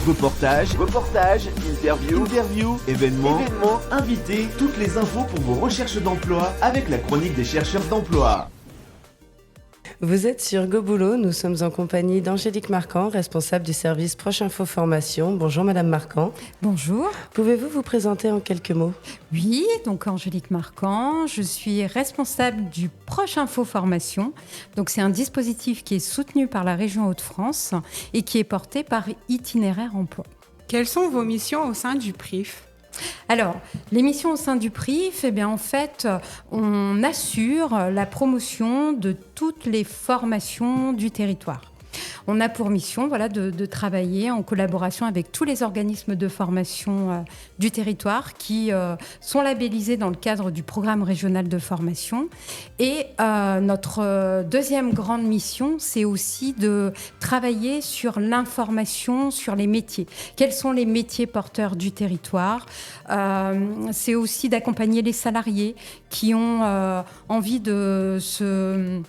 Reportages, interviews, événements, invités, toutes les infos pour vos recherches d'emploi avec la chronique des chercheurs d'emploi. Vous êtes sur Go Boulot, nous sommes en compagnie d'Angélique Marquand, responsable du service Proche Info Formation. Bonjour Madame Marquand. Bonjour. Pouvez-vous vous présenter en quelques mots ? Oui, donc Angélique Marquand, je suis responsable du Proche Info Formation. Donc c'est un dispositif qui est soutenu par la région Hauts-de-France et qui est porté par Itinéraire Emploi. Quelles sont vos missions au sein du PRIF ? Alors, les missions au sein du PRIF, en fait, on assure la promotion de toutes les formations du territoire. On a pour mission de travailler en collaboration avec tous les organismes de formation du territoire qui sont labellisés dans le cadre du programme régional de formation. Et notre deuxième grande mission, c'est aussi de travailler sur l'information sur les métiers. Quels sont les métiers porteurs du territoire ? C'est aussi d'accompagner les salariés qui ont envie de se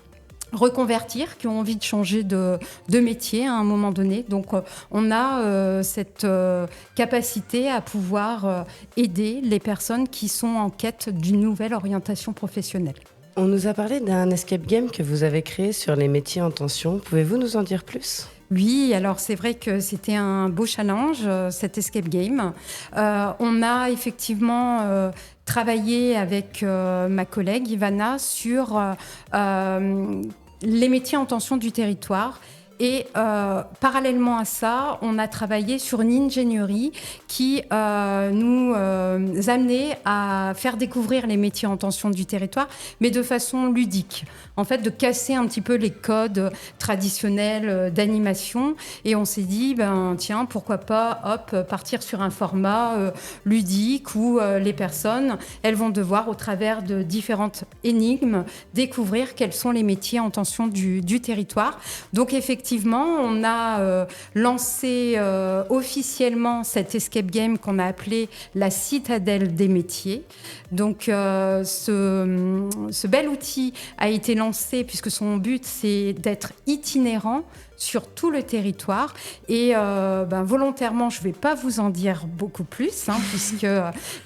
reconvertir, qui ont envie de changer de métier à un moment donné. Donc, on a cette capacité à pouvoir aider les personnes qui sont en quête d'une nouvelle orientation professionnelle. On nous a parlé d'un escape game que vous avez créé sur les métiers en tension. Pouvez-vous nous en dire plus ? Oui, alors c'est vrai que c'était un beau challenge, cet escape game. On a effectivement travaillé avec ma collègue Ivana sur les métiers en tension du territoire. Et parallèlement à ça, on a travaillé sur une ingénierie qui nous amenait à faire découvrir les métiers en tension du territoire, mais de façon ludique. En fait, de casser un petit peu les codes traditionnels d'animation. Et on s'est dit, tiens, pourquoi pas partir sur un format ludique où les personnes, elles vont devoir, au travers de différentes énigmes, découvrir quels sont les métiers en tension du territoire. Donc, effectivement, on a lancé officiellement cet escape game qu'on a appelé la Citadelle des métiers. Donc, ce bel outil a été lancé puisque son but, c'est d'être itinérant sur tout le territoire. Et volontairement, je ne vais pas vous en dire beaucoup plus, puisque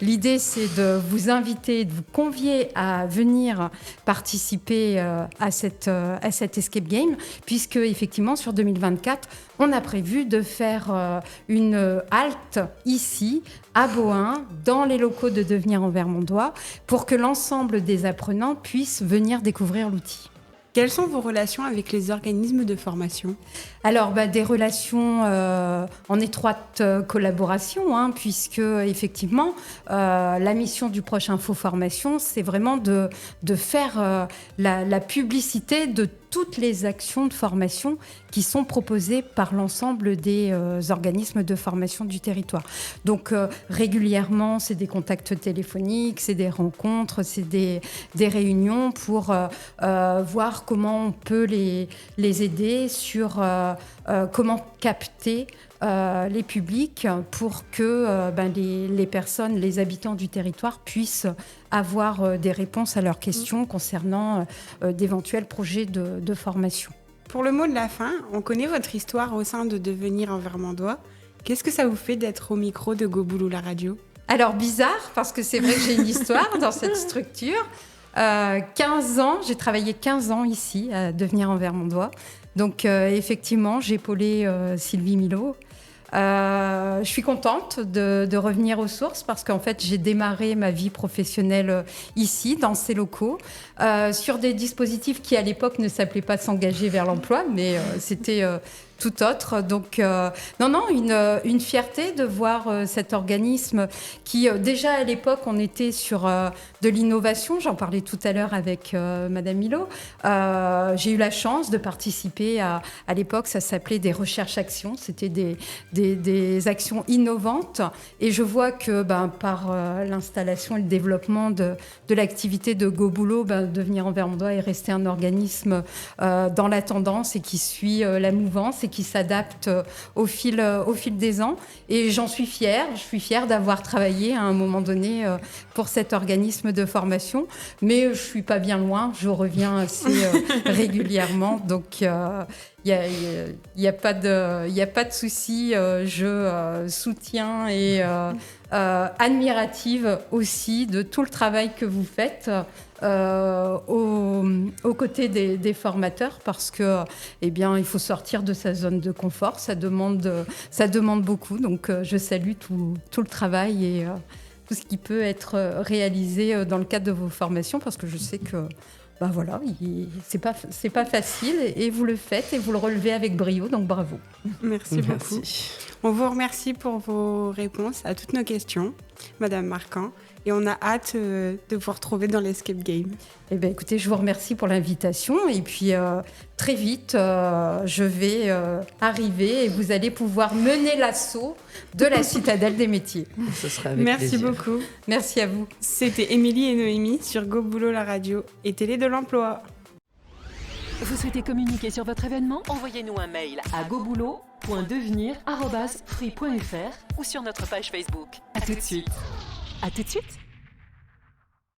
l'idée, c'est de vous inviter, de vous convier à venir participer à cet escape game, puisque effectivement, sur 2024, on a prévu de faire une halte ici, à Bohain, dans les locaux de Devenir en Vermandois, pour que l'ensemble des apprenants puissent venir découvrir l'outil. Quelles sont vos relations avec les organismes de formation ? Alors, des relations en étroite collaboration, puisque effectivement, la mission du Proche Info Formation, c'est vraiment de faire la publicité de toutes les actions de formation qui sont proposées par l'ensemble des organismes de formation du territoire. Donc, régulièrement, c'est des contacts téléphoniques, c'est des rencontres, c'est des réunions pour voir comment on peut les aider sur comment capter les publics pour que les personnes, les habitants du territoire puissent avoir des réponses à leurs questions concernant d'éventuels projets de formation. Pour le mot de la fin, on connaît votre histoire au sein de Devenir en Vermandois. Qu'est-ce que ça vous fait d'être au micro de Go Boulot la radio ? Alors bizarre, parce que c'est vrai que j'ai une histoire dans cette structure. 15 ans, j'ai travaillé 15 ans ici à Devenir en Vermandois. Donc effectivement, j'ai épaulé Sylvie Milot. Je suis contente de revenir aux sources parce qu'en fait, j'ai démarré ma vie professionnelle ici, dans ces locaux, sur des dispositifs qui, à l'époque, ne s'appelaient pas s'engager vers l'emploi, mais c'était tout autre. Donc, une fierté de voir cet organisme qui, déjà à l'époque, on était sur de l'innovation. J'en parlais tout à l'heure avec Madame Milot. J'ai eu la chance de participer à l'époque, ça s'appelait des recherches-actions. C'était des actions innovantes. Et je vois que par l'installation et le développement de l'activité de Go Boulot, Devenir en Vermandois est resté un organisme dans la tendance et qui suit la mouvance et qui s'adapte au fil des ans. Et j'en suis fière. Je suis fière d'avoir travaillé à un moment donné pour cet organisme de formation. Mais je ne suis pas bien loin. Je reviens assez régulièrement. Donc, y a pas de souci. Je soutiens et admirative aussi de tout le travail que vous faites aux côtés des formateurs, parce que il faut sortir de sa zone de confort. Ça demande beaucoup. Donc je salue tout le travail et tout ce qui peut être réalisé dans le cadre de vos formations, parce que je sais que c'est pas facile, et vous le faites et vous le relevez avec brio, donc bravo. Merci beaucoup. On vous remercie pour vos réponses à toutes nos questions, Madame Marquand, et on a hâte de vous retrouver dans l'Escape Game. Écoutez, je vous remercie pour l'invitation, et puis très vite, je vais arriver et vous allez pouvoir mener l'assaut de la Citadelle des métiers. Ce sera avec Merci plaisir. beaucoup. Merci à vous. C'était Émilie et Noémie sur Go Boulot la radio et Télé de l'Emploi. Vous souhaitez communiquer sur votre événement? Envoyez-nous un mail à goboulot.devenir@free.fr ou sur notre page Facebook. À tout de suite.